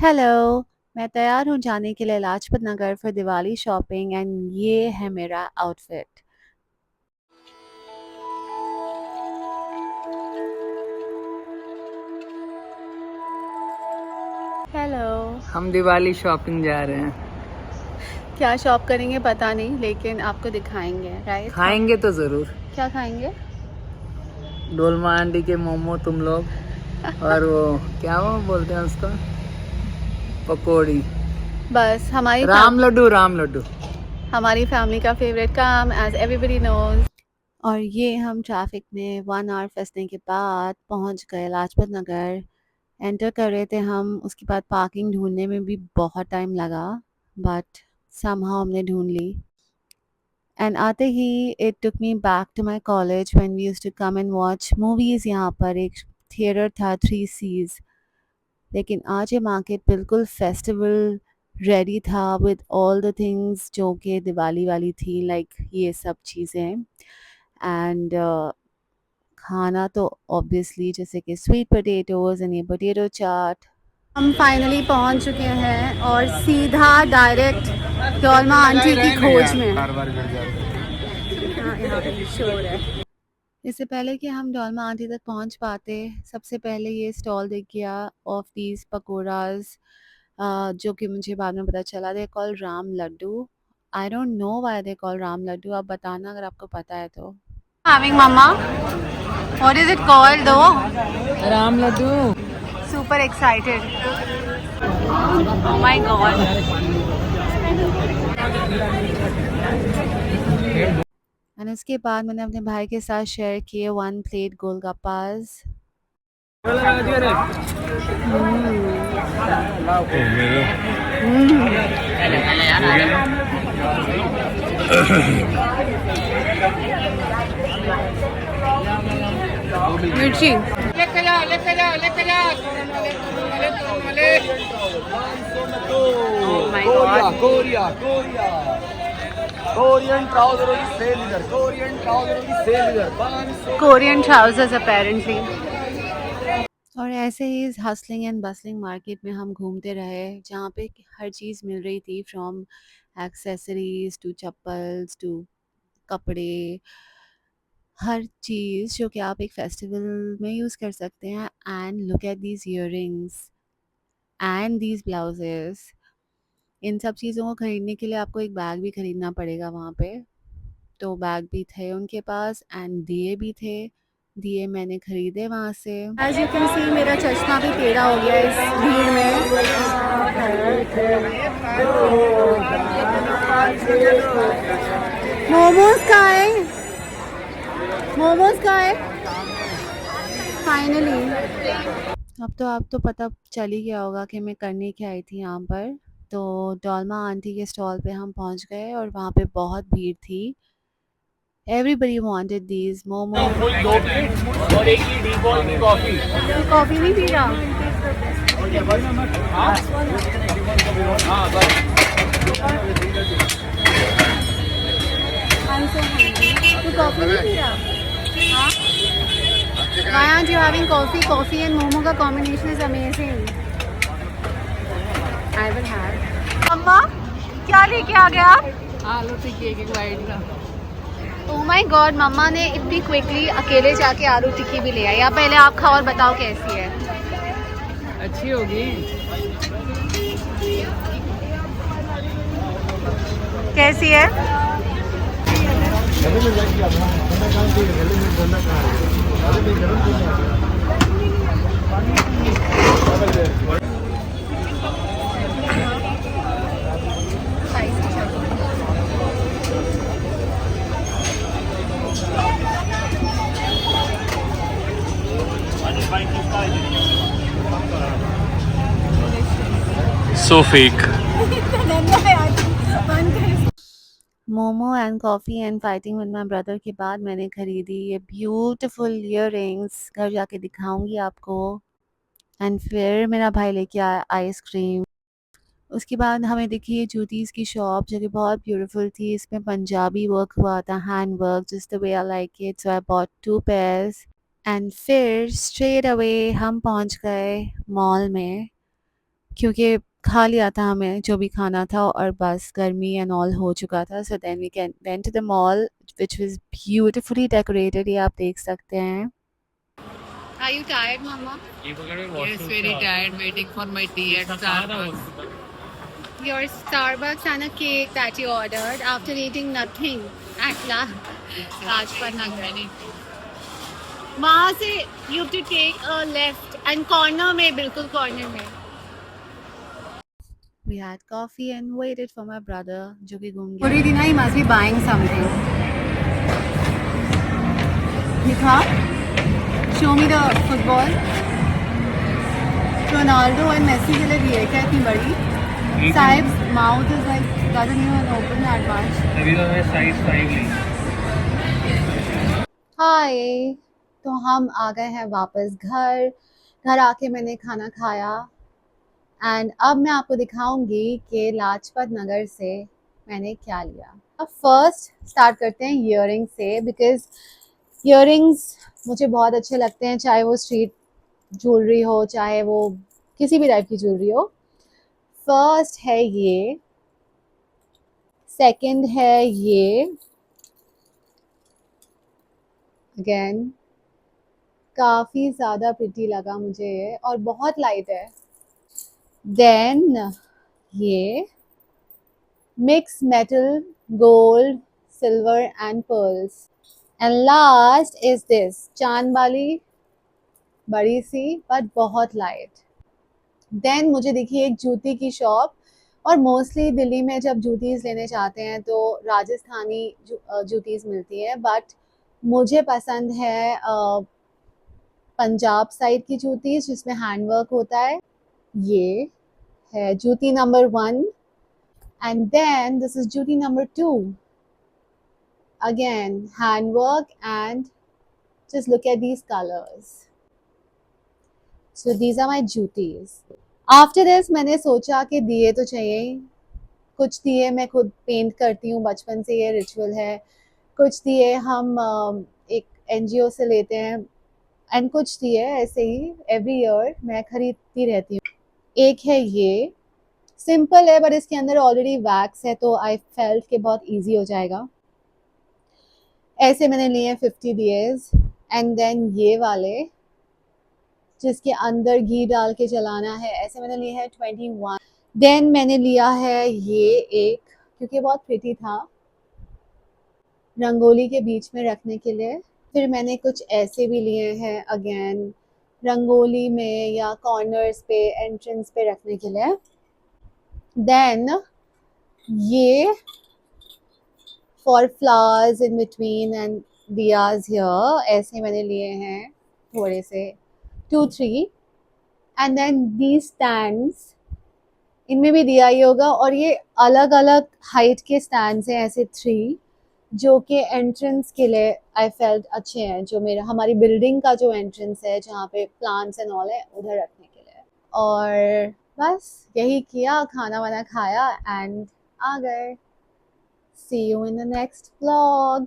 Hello, मैं तैयार हूँ जाने के लिए Lajpat Nagar for Diwali shopping and ये है मेरा आउटफिट। हेलो। हम दिवाली शॉपिंग जा रहे हैं। क्या शॉप करेंगे पता नहीं, लेकिन आपको दिखाएंगे, राइट? खाएंगे तो जरूर। क्या खाएंगे? डोलमा आंटी के मोमो तुम लोग और वो क्या वो बोलते हैं उसको, पकौड़ी। बस राम लड्डू। हमारी फैमिली का फेवरेट काम, एज एवरीबडी नोज। और ये हम ट्रैफिक में 1 आवर फंसने के बाद पहुंच गए लाजपत नगर। एंटर कर रहे थे हम, उसके बाद पार्किंग ढूंढने में भी बहुत टाइम लगा, बट समहाउ हमने ढूंढ ली। एंड आते ही it took me back to my college when we used to come and watch movies. यहाँ पर एक थिएटर था, 3 Cs। लेकिन आज ये मार्केट बिल्कुल फेस्टिवल रेडी था विद ऑल द थिंग्स जो कि दिवाली वाली थी, लाइक ये सब चीज़ें। एंड खाना तो ऑब्वियसली जैसे कि स्वीट पोटैटोज़ एंड ये पोटैटो चाट। हम फाइनली पहुंच चुके हैं और सीधा डायरेक्ट डोलमा आंटी की खोज में। हाँ, यहाँ पे शोर है। इससे पहले कि हम डोलमा आंटी तक पहुंच पाते, सबसे पहले ये स्टॉल देख गया ऑफ दीज पकोड़ाज, जो कि मुझे बाद में पता चला they call Ram laddu. I don't know why they call Ram laddu, आप बताना अगर आपको पता है तो। Having mama, what is it called though? Ram Laddu. Super excited. Oh my god. और इसके बाद मैंने अपने भाई के साथ शेयर किए 1 प्लेट गोलगप्पास। मिर्ची। लेके जा लेके जा लेके जा। Oh my god. कोरियन ट्राउजरों की सेल इधर, कोरियन ट्राउजरों की सेल इधर 500। Korean trousers apparently. और ऐसे ही इस हसलिंग एंड बसलिंग मार्केट में हम घूमते रहे, जहाँ पे हर चीज़ मिल रही थी, from accessories to chappals to कपड़े। हर चीज़ जो कि आप एक फेस्टिवल में यूज़ कर सकते हैं। And look at these earrings and these blouses. इन सब चीज़ों को खरीदने के लिए आपको एक बैग भी खरीदना पड़ेगा वहाँ पे। तो बैग भी थे उनके पास एंड दिए भी थे। दिए मैंने खरीदे वहाँ से। एज यू कैन सी मेरा चश्मा भी टेढ़ा हो गया इस भीड़ में। मोमोज का है, मोमोज का है फाइनली। अब तो आप तो पता चल ही गया होगा कि मैं करने क्या आई थी यहाँ पर। तो डोलमा आंटी के स्टॉल पे हम पहुँच गए और वहाँ पे बहुत भीड़ थी। Everybody wanted these momo. और एक ही डिफॉल्ट की कॉफी। कॉफ़ी नहीं पी रहा? हाँ बस। I'm so hungry. तू कॉफ़ी नहीं पी रहा? हाँ? Why aren't you having coffee? Coffee and momo का combination is amazing. I will have. अम्मा, क्या लेके आ गया आप? आलू टिक्की एक बाइट का। Oh my God, मम्मा ने इतनी क्विकली अकेले जाके आलू टिक्की भी ले आई। आप पहले आप खाओ और बताओ कैसी है। अच्छी होगी। कैसी है? So fake. Momo and coffee and fighting with my brother के बाद मैंने खरीदी ये ब्यूटीफुल इयररिंग्स। घर जाके दिखाऊंगी आपको। एंड फिर मेरा भाई लेके आया आइसक्रीम। उसके बाद हमें दिखी ये जूतीज़ की शॉप, जो कि बहुत ब्यूटीफुल थी। इसमें पंजाबी वर्क हुआ था, hand work, just the way I like it. So I bought 2 pairs and फिर स्ट्रेट अवे हम पहुंच गए मॉल में। क्योंकि खा लिया था हमें जो भी खाना था और बस गर्मी एंड ऑल हो चुका था। So then we can went to the mall which was beautifully decorated, ये आप देख सकते हैं। Are you tired mama? Yes, very tired waiting for my tea at Starbucks. Your Starbucks and a cake that you ordered after eating nothing at Rajpat Nagar. वहाँ से you have to take a left and corner में, बिल्कुल corner में। We had coffee and waited for my brother जो कि घूम गया। पूरी दिन ही must be buying something। दिखा, show me the football। Ronaldo और मेसी के लिए दी है क्या इतनी बड़ी? Saib's mouth is like doesn't even open that much। अभी तो मैं size 5 ली। हाय, तो हम आ गए हैं वापस घर। घर आके मैंने खाना खाया एंड अब मैं आपको दिखाऊंगी कि लाजपत नगर से मैंने क्या लिया। अब फर्स्ट स्टार्ट करते हैं ईयरिंग से, बिकॉज ईयरिंग्स मुझे बहुत अच्छे लगते हैं, चाहे वो स्ट्रीट ज्वेलरी हो, चाहे वो किसी भी टाइप की ज्वेलरी हो। फर्स्ट है ये, सेकंड है ये, अगेन काफ़ी ज़्यादा प्रिटी लगा मुझे ये और बहुत लाइट है। देन ये mix metal gold silver and pearls and last is this चांद वाली बड़ी सी बट बहुत लाइट। देन मुझे दिखी एक जूती की शॉप, और मोस्टली दिल्ली में जब जूतीज़ लेने जाते हैं तो राजस्थानी जूतीज़ मिलती है, बट मुझे पसंद है पंजाब साइड की जूतीज़ जिसमें हैंडवर्क होता है। ये है जूती number 1 and then this is जूती number 2, again handwork and just look at these colors. So these are my जूतीज़। आफ्टर दिस मैंने सोचा कि दिए तो चाहिए, कुछ दिए मैं खुद पेंट करती हूँ, बचपन से ये रिचुअल है। कुछ दिए हम एक एनजीओ से लेते हैं एंड कुछ दिए ऐसे ही एवरी ईयर मैं खरीदती रहती हूँ। एक है ये, सिंपल है बट इसके अंदर ऑलरेडी वैक्स है तो आई फेल्ट कि बहुत इजी हो जाएगा। ऐसे मैंने लिए हैं 50 दिएज। एंड देन ये वाले जिसके अंदर घी डाल के जलाना है, ऐसे मैंने लिए हैं 21। देन मैंने लिया है ये एक, क्योंकि बहुत प्रिटी था रंगोली के बीच में रखने के लिए। फिर मैंने कुछ ऐसे भी लिए हैं अगेन रंगोली में या कॉर्नर्स पे एंट्रेंस पे रखने के लिए। देन ये four flowers in between and दियाज हियर, ऐसे मैंने लिए हैं थोड़े से 2-3। एंड देन दीज स्टैंड्स, इनमें भी दिया ही होगा, और ये अलग अलग हाइट के स्टैंड्स हैं ऐसे 3, जो कि एंट्रेंस के लिए आई फेल्ट अच्छे हैं, जो मेरा हमारी बिल्डिंग का जो एंट्रेंस है जहाँ पे प्लांट्स एंड ऑल है उधर रखने के लिए। और बस यही किया, खाना वाना खाया एंड आ गए। See you in the next vlog.